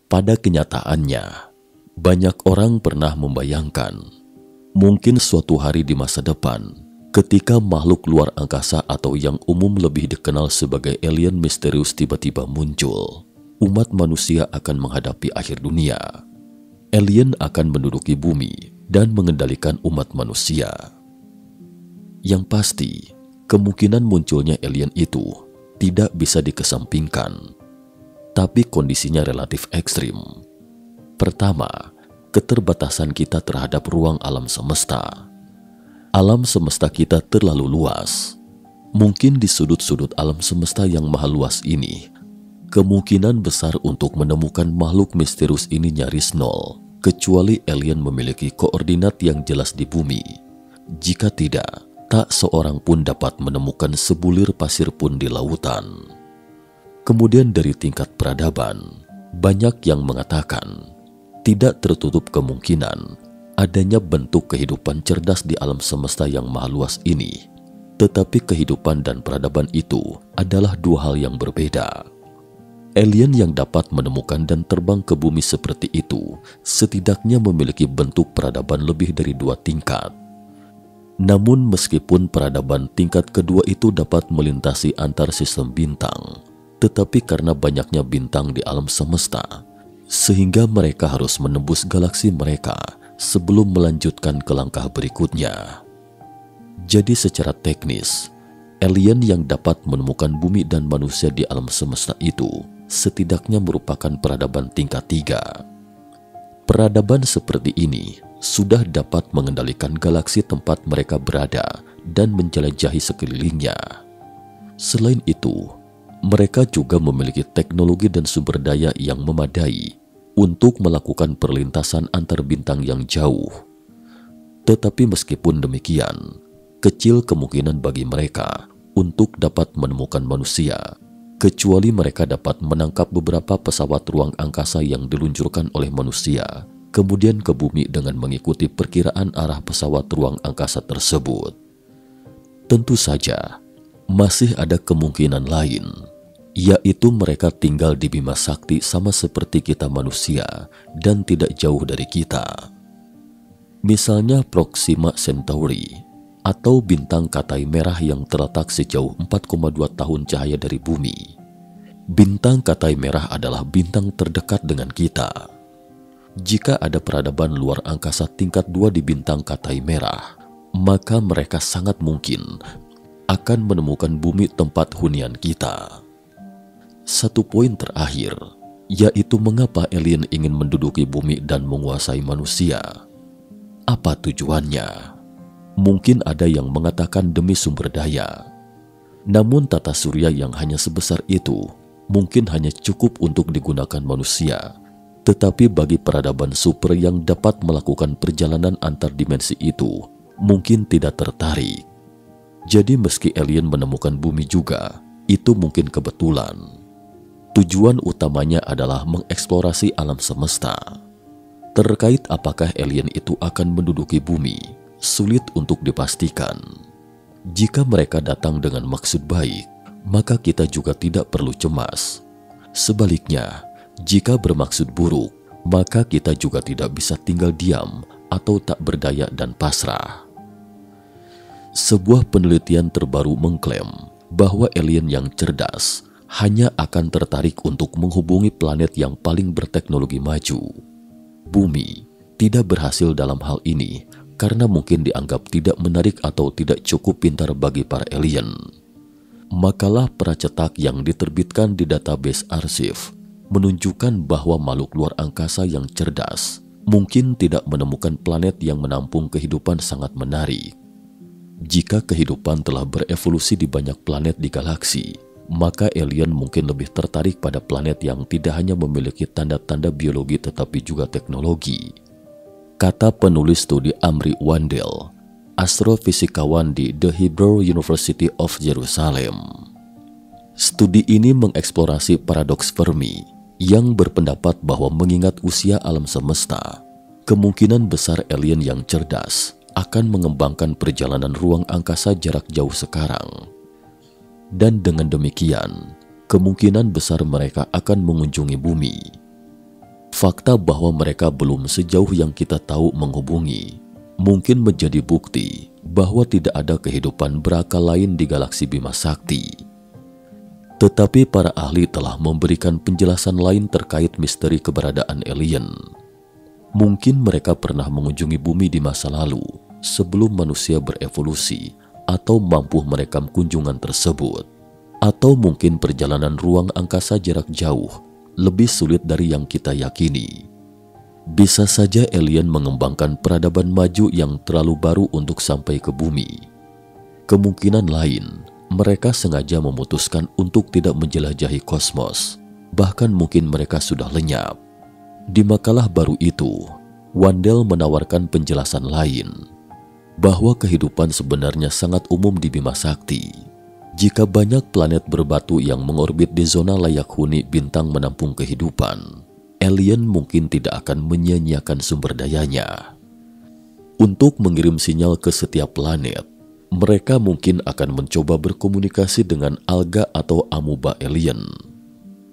Pada kenyataannya, banyak orang pernah membayangkan mungkin suatu hari di masa depan, ketika makhluk luar angkasa atau yang umum lebih dikenal sebagai alien misterius tiba-tiba muncul, umat manusia akan menghadapi akhir dunia. Alien akan menduduki bumi dan mengendalikan umat manusia. Yang pasti, kemungkinan munculnya alien itu tidak bisa dikesampingkan, tapi kondisinya relatif ekstrim. Pertama, keterbatasan kita terhadap ruang alam semesta. Alam semesta kita terlalu luas. Mungkin di sudut-sudut alam semesta yang maha luas ini, kemungkinan besar untuk menemukan makhluk misterius ini nyaris nol, kecuali alien memiliki koordinat yang jelas di bumi. Jika tidak, tak seorang pun dapat menemukan sebulir pasir pun di lautan. Kemudian dari tingkat peradaban, banyak yang mengatakan tidak tertutup kemungkinan adanya bentuk kehidupan cerdas di alam semesta yang maha luas ini. Tetapi kehidupan dan peradaban itu adalah dua hal yang berbeda. Alien yang dapat menemukan dan terbang ke bumi seperti itu setidaknya memiliki bentuk peradaban lebih dari 2 tingkat. Namun meskipun peradaban tingkat kedua itu dapat melintasi antar sistem bintang, tetapi karena banyaknya bintang di alam semesta, sehingga mereka harus menembus galaksi mereka sebelum melanjutkan ke langkah berikutnya. Jadi secara teknis, alien yang dapat menemukan bumi dan manusia di alam semesta itu setidaknya merupakan peradaban tingkat 3. Peradaban seperti ini sudah dapat mengendalikan galaksi tempat mereka berada dan menjelajahi sekelilingnya. Selain itu, mereka juga memiliki teknologi dan sumber daya yang memadai untuk melakukan perlintasan antar bintang yang jauh. Tetapi meskipun demikian, kecil kemungkinan bagi mereka untuk dapat menemukan manusia, kecuali mereka dapat menangkap beberapa pesawat ruang angkasa yang diluncurkan oleh manusia, kemudian ke bumi dengan mengikuti perkiraan arah pesawat ruang angkasa tersebut. Tentu saja, masih ada kemungkinan lain, yaitu mereka tinggal di Bima Sakti sama seperti kita manusia dan tidak jauh dari kita. Misalnya Proxima Centauri atau bintang Katai Merah yang terletak sejauh 4,2 tahun cahaya dari bumi. Bintang Katai Merah adalah bintang terdekat dengan kita. Jika ada peradaban luar angkasa tingkat 2 di bintang Katai Merah, maka mereka sangat mungkin akan menemukan bumi tempat hunian kita. Satu poin terakhir, yaitu mengapa alien ingin menduduki bumi dan menguasai manusia. Apa tujuannya? Mungkin ada yang mengatakan demi sumber daya. Namun tata surya yang hanya sebesar itu mungkin hanya cukup untuk digunakan manusia. Tetapi bagi peradaban super yang dapat melakukan perjalanan antar dimensi itu, mungkin tidak tertarik. Jadi meski alien menemukan bumi juga, itu mungkin kebetulan. Tujuan utamanya adalah mengeksplorasi alam semesta. Terkait apakah alien itu akan menduduki bumi, sulit untuk dipastikan. Jika mereka datang dengan maksud baik, maka kita juga tidak perlu cemas. Sebaliknya, jika bermaksud buruk, maka kita juga tidak bisa tinggal diam atau tak berdaya dan pasrah. Sebuah penelitian terbaru mengklaim bahwa alien yang cerdas hanya akan tertarik untuk menghubungi planet yang paling berteknologi maju. Bumi tidak berhasil dalam hal ini karena mungkin dianggap tidak menarik atau tidak cukup pintar bagi para alien. Makalah pracetak yang diterbitkan di database arsip menunjukkan bahwa makhluk luar angkasa yang cerdas mungkin tidak menemukan planet yang menampung kehidupan sangat menarik. Jika kehidupan telah berevolusi di banyak planet di galaksi, maka alien mungkin lebih tertarik pada planet yang tidak hanya memiliki tanda-tanda biologi tetapi juga teknologi. Kata penulis studi Amri Wandel, astrofisikawan di The Hebrew University of Jerusalem. Studi ini mengeksplorasi paradoks Fermi yang berpendapat bahwa mengingat usia alam semesta, kemungkinan besar alien yang cerdas akan mengembangkan perjalanan ruang angkasa jarak jauh sekarang. Dan dengan demikian, kemungkinan besar mereka akan mengunjungi bumi. Fakta bahwa mereka belum sejauh yang kita tahu menghubungi mungkin menjadi bukti bahwa tidak ada kehidupan berakal lain di galaksi Bima Sakti. Tetapi para ahli telah memberikan penjelasan lain terkait misteri keberadaan alien. Mungkin mereka pernah mengunjungi bumi di masa lalu sebelum manusia berevolusi atau mampu merekam kunjungan tersebut. Atau mungkin perjalanan ruang angkasa jarak jauh lebih sulit dari yang kita yakini. Bisa saja alien mengembangkan peradaban maju yang terlalu baru untuk sampai ke bumi. Kemungkinan lain, mereka sengaja memutuskan untuk tidak menjelajahi kosmos. Bahkan mungkin mereka sudah lenyap. Di makalah baru itu, Wandel menawarkan penjelasan lain, bahwa kehidupan sebenarnya sangat umum di Bima Sakti. Jika banyak planet berbatu yang mengorbit di zona layak huni bintang menampung kehidupan, alien mungkin tidak akan menyia-nyiakan sumber dayanya. Untuk mengirim sinyal ke setiap planet, mereka mungkin akan mencoba berkomunikasi dengan alga atau amuba alien.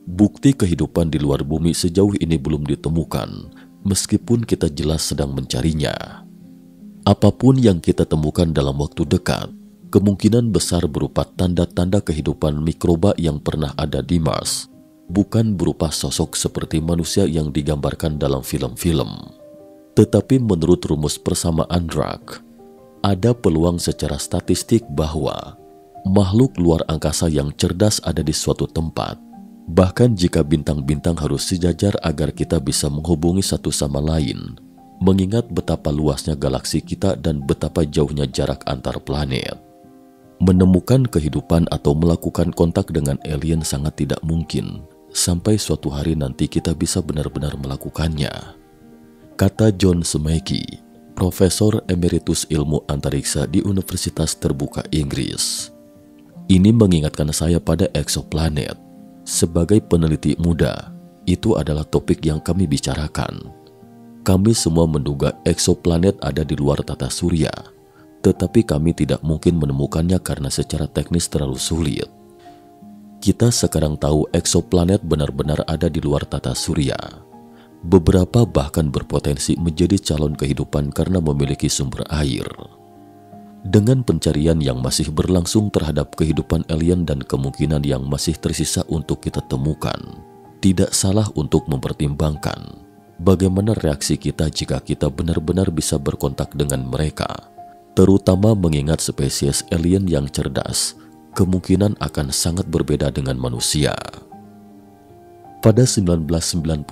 Bukti kehidupan di luar bumi sejauh ini belum ditemukan, meskipun kita jelas sedang mencarinya. Apapun yang kita temukan dalam waktu dekat, kemungkinan besar berupa tanda-tanda kehidupan mikroba yang pernah ada di Mars, bukan berupa sosok seperti manusia yang digambarkan dalam film-film. Tetapi menurut rumus persamaan Drake, ada peluang secara statistik bahwa makhluk luar angkasa yang cerdas ada di suatu tempat. Bahkan jika bintang-bintang harus sejajar agar kita bisa menghubungi satu sama lain, mengingat betapa luasnya galaksi kita dan betapa jauhnya jarak antar planet. Menemukan kehidupan atau melakukan kontak dengan alien sangat tidak mungkin sampai suatu hari nanti kita bisa benar-benar melakukannya, kata John Semeki, Profesor Emeritus Ilmu Antariksa di Universitas Terbuka Inggris. Ini mengingatkan saya pada eksoplanet. Sebagai peneliti muda, itu adalah topik yang kami bicarakan. Kami semua menduga eksoplanet ada di luar tata surya, tetapi kami tidak mungkin menemukannya karena secara teknis terlalu sulit. Kita sekarang tahu eksoplanet benar-benar ada di luar tata surya. Beberapa bahkan berpotensi menjadi calon kehidupan karena memiliki sumber air. Dengan pencarian yang masih berlangsung terhadap kehidupan alien dan kemungkinan yang masih tersisa untuk kita temukan, tidak salah untuk mempertimbangkan bagaimana reaksi kita jika kita benar-benar bisa berkontak dengan mereka, terutama mengingat spesies alien yang cerdas kemungkinan akan sangat berbeda dengan manusia. Pada 1999,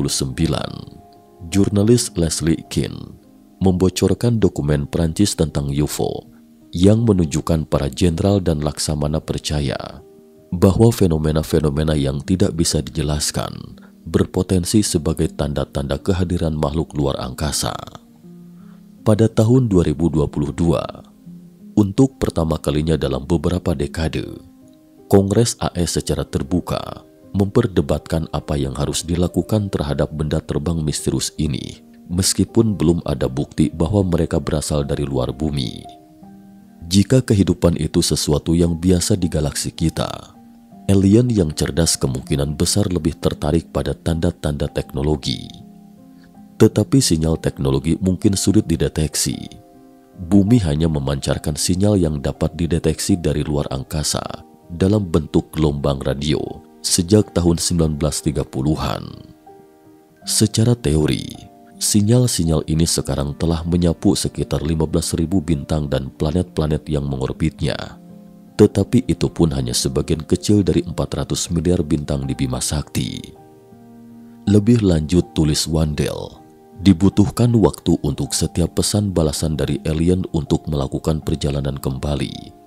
jurnalis Leslie Kean membocorkan dokumen Prancis tentang UFO yang menunjukkan para jenderal dan laksamana percaya bahwa fenomena-fenomena yang tidak bisa dijelaskan berpotensi sebagai tanda-tanda kehadiran makhluk luar angkasa. Pada tahun 2022, untuk pertama kalinya dalam beberapa dekade, Kongres AS secara terbuka memperdebatkan apa yang harus dilakukan terhadap benda terbang misterius ini, meskipun belum ada bukti bahwa mereka berasal dari luar bumi. Jika kehidupan itu sesuatu yang biasa di galaksi kita, alien yang cerdas kemungkinan besar lebih tertarik pada tanda-tanda teknologi. Tetapi sinyal teknologi mungkin sulit dideteksi. Bumi hanya memancarkan sinyal yang dapat dideteksi dari luar angkasa dalam bentuk gelombang radio sejak tahun 1930-an. Secara teori, sinyal-sinyal ini sekarang telah menyapu sekitar 15.000 bintang dan planet-planet yang mengorbitnya. Tetapi itu pun hanya sebagian kecil dari 400 miliar bintang di Bima Sakti. Lebih lanjut, tulis Wandel, dibutuhkan waktu untuk setiap pesan balasan dari alien untuk melakukan perjalanan kembali.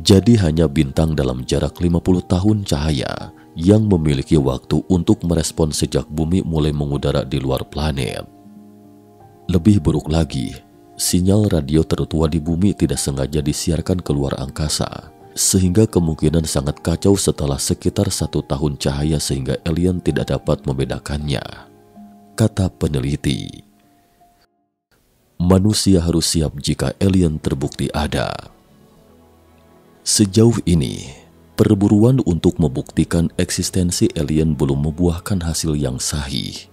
Jadi hanya bintang dalam jarak 50 tahun cahaya yang memiliki waktu untuk merespon sejak bumi mulai mengudara di luar planet. Lebih buruk lagi, sinyal radio tertua di bumi tidak sengaja disiarkan ke luar angkasa, sehingga kemungkinan sangat kacau setelah sekitar 1 tahun cahaya sehingga alien tidak dapat membedakannya, kata peneliti. Manusia harus siap jika alien terbukti ada. Sejauh ini, perburuan untuk membuktikan eksistensi alien belum membuahkan hasil yang sahih.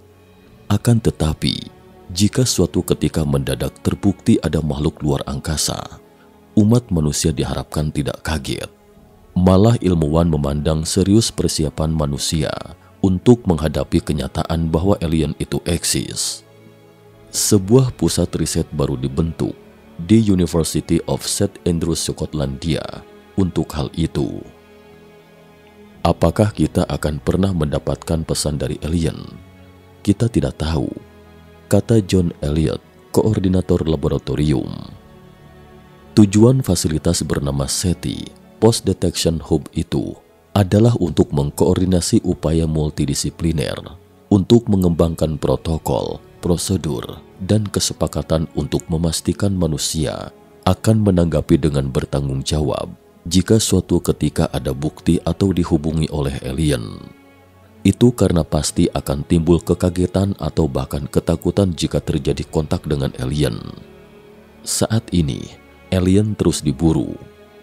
Akan tetapi, jika suatu ketika mendadak terbukti ada makhluk luar angkasa, umat manusia diharapkan tidak kaget. Malah ilmuwan memandang serius persiapan manusia untuk menghadapi kenyataan bahwa alien itu eksis. Sebuah pusat riset baru dibentuk di University of St Andrews, Skotlandia untuk hal itu. Apakah kita akan pernah mendapatkan pesan dari alien? Kita tidak tahu, kata John Elliott, koordinator laboratorium. Tujuan fasilitas bernama SETI, Post Detection Hub itu, adalah untuk mengkoordinasi upaya multidisipliner untuk mengembangkan protokol, prosedur, dan kesepakatan untuk memastikan manusia akan menanggapi dengan bertanggung jawab jika suatu ketika ada bukti atau dihubungi oleh alien. Itu karena pasti akan timbul kekagetan atau bahkan ketakutan jika terjadi kontak dengan alien. Saat ini, alien terus diburu.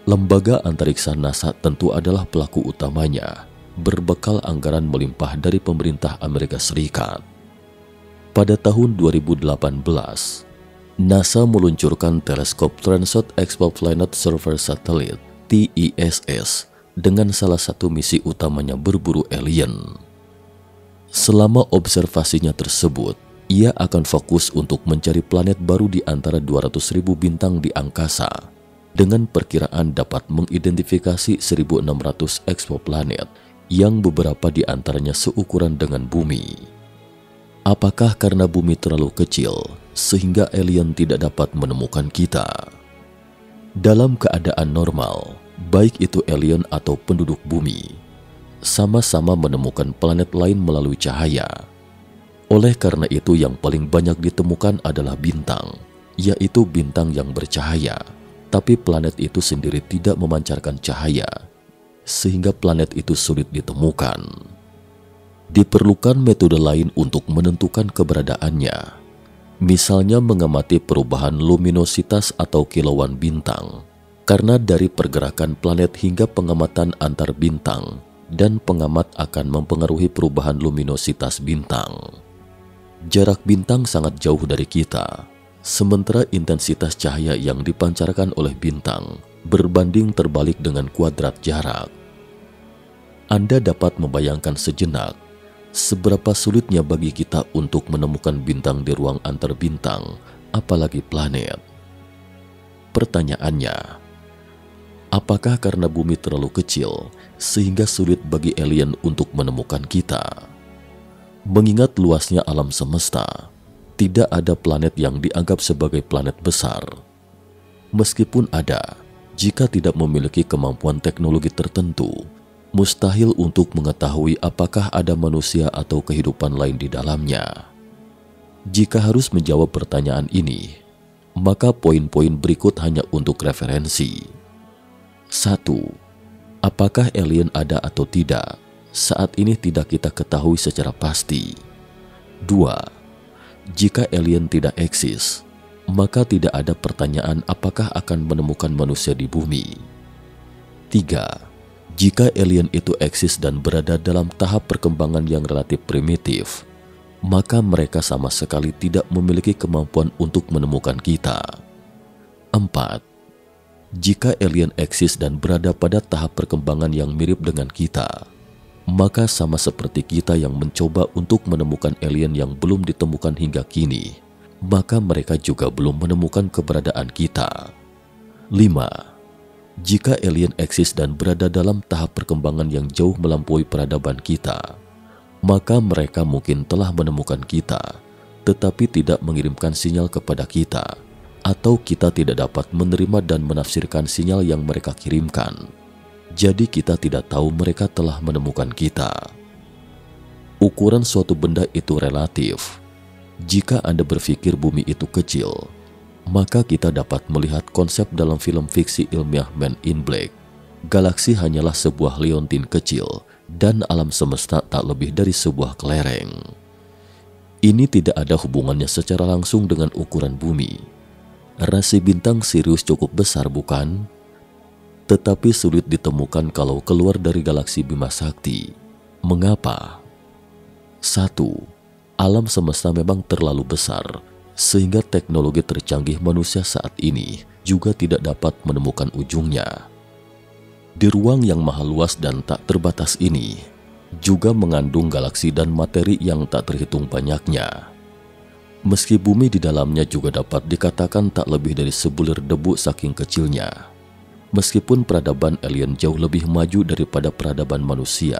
Lembaga antariksa NASA tentu adalah pelaku utamanya, berbekal anggaran melimpah dari pemerintah Amerika Serikat. Pada tahun 2018, NASA meluncurkan teleskop Transat Exoplanet Survey Satellite (TESS) dengan salah satu misi utamanya berburu alien. Selama observasinya tersebut, ia akan fokus untuk mencari planet baru di antara 200.000 bintang di angkasa, dengan perkiraan dapat mengidentifikasi 1.600 exoplanet yang beberapa di antaranya seukuran dengan bumi. Apakah karena bumi terlalu kecil sehingga alien tidak dapat menemukan kita? Dalam keadaan normal, baik itu alien atau penduduk bumi, sama-sama menemukan planet lain melalui cahaya. Oleh karena itu yang paling banyak ditemukan adalah bintang, yaitu bintang yang bercahaya, tapi planet itu sendiri tidak memancarkan cahaya, sehingga planet itu sulit ditemukan. Diperlukan metode lain untuk menentukan keberadaannya, misalnya mengamati perubahan luminositas atau kilauan bintang, karena dari pergerakan planet hingga pengamatan antar bintang, dan pengamat akan mempengaruhi perubahan luminositas bintang. Jarak bintang sangat jauh dari kita, sementara intensitas cahaya yang dipancarkan oleh bintang berbanding terbalik dengan kuadrat jarak. Anda dapat membayangkan sejenak seberapa sulitnya bagi kita untuk menemukan bintang di ruang antar bintang, apalagi planet. Pertanyaannya, apakah karena bumi terlalu kecil sehingga sulit bagi alien untuk menemukan kita? Mengingat luasnya alam semesta, tidak ada planet yang dianggap sebagai planet besar. Meskipun ada, jika tidak memiliki kemampuan teknologi tertentu, mustahil untuk mengetahui apakah ada manusia atau kehidupan lain di dalamnya. Jika harus menjawab pertanyaan ini, maka poin-poin berikut hanya untuk referensi. 1. Apakah alien ada atau tidak? Saat ini tidak kita ketahui secara pasti. 2. Jika alien tidak eksis, maka tidak ada pertanyaan apakah akan menemukan manusia di bumi. 3. Jika alien itu eksis dan berada dalam tahap perkembangan yang relatif primitif, maka mereka sama sekali tidak memiliki kemampuan untuk menemukan kita. 4. Jika alien eksis dan berada pada tahap perkembangan yang mirip dengan kita, maka sama seperti kita yang mencoba untuk menemukan alien yang belum ditemukan hingga kini, maka mereka juga belum menemukan keberadaan kita. 5. Jika alien eksis dan berada dalam tahap perkembangan yang jauh melampaui peradaban kita, maka mereka mungkin telah menemukan kita, tetapi tidak mengirimkan sinyal kepada kita, atau kita tidak dapat menerima dan menafsirkan sinyal yang mereka kirimkan. Jadi kita tidak tahu mereka telah menemukan kita. Ukuran suatu benda itu relatif. Jika Anda berpikir bumi itu kecil, maka kita dapat melihat konsep dalam film fiksi ilmiah Men in Black. Galaksi hanyalah sebuah liontin kecil dan alam semesta tak lebih dari sebuah kelereng. Ini tidak ada hubungannya secara langsung dengan ukuran bumi. Rasi bintang Sirius cukup besar, bukan? Tetapi sulit ditemukan kalau keluar dari galaksi Bima Sakti. Mengapa? 1. Alam semesta memang terlalu besar, sehingga teknologi tercanggih manusia saat ini juga tidak dapat menemukan ujungnya. Di ruang yang maha luas dan tak terbatas ini, juga mengandung galaksi dan materi yang tak terhitung banyaknya. Meski bumi di dalamnya juga dapat dikatakan tak lebih dari sebulir debu saking kecilnya. Meskipun peradaban alien jauh lebih maju daripada peradaban manusia,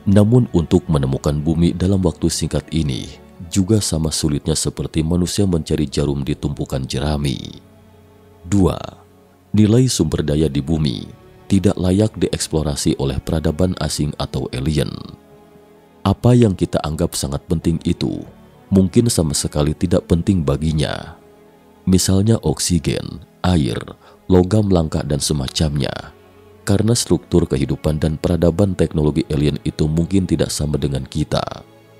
namun untuk menemukan bumi dalam waktu singkat ini juga sama sulitnya seperti manusia mencari jarum di tumpukan jerami. 2. Nilai sumber daya di bumi tidak layak dieksplorasi oleh peradaban asing atau alien. Apa yang kita anggap sangat penting itu mungkin sama sekali tidak penting baginya. Misalnya oksigen, air, logam langka dan semacamnya. Karena struktur kehidupan dan peradaban teknologi alien itu mungkin tidak sama dengan kita.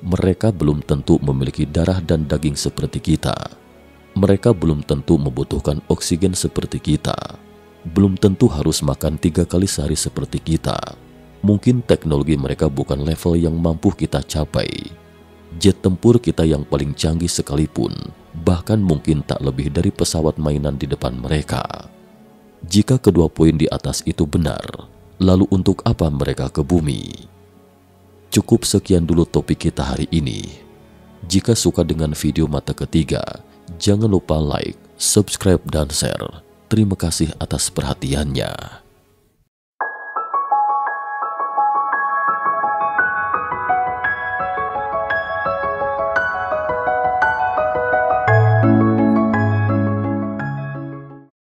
Mereka belum tentu memiliki darah dan daging seperti kita. Mereka belum tentu membutuhkan oksigen seperti kita. Belum tentu harus makan 3 kali sehari seperti kita. Mungkin teknologi mereka bukan level yang mampu kita capai. Jet tempur kita yang paling canggih sekalipun, bahkan mungkin tak lebih dari pesawat mainan di depan mereka. Jika kedua poin di atas itu benar, lalu untuk apa mereka ke bumi? Cukup sekian dulu topik kita hari ini. Jika suka dengan video mata ketiga, jangan lupa like, subscribe, dan share. Terima kasih atas perhatiannya.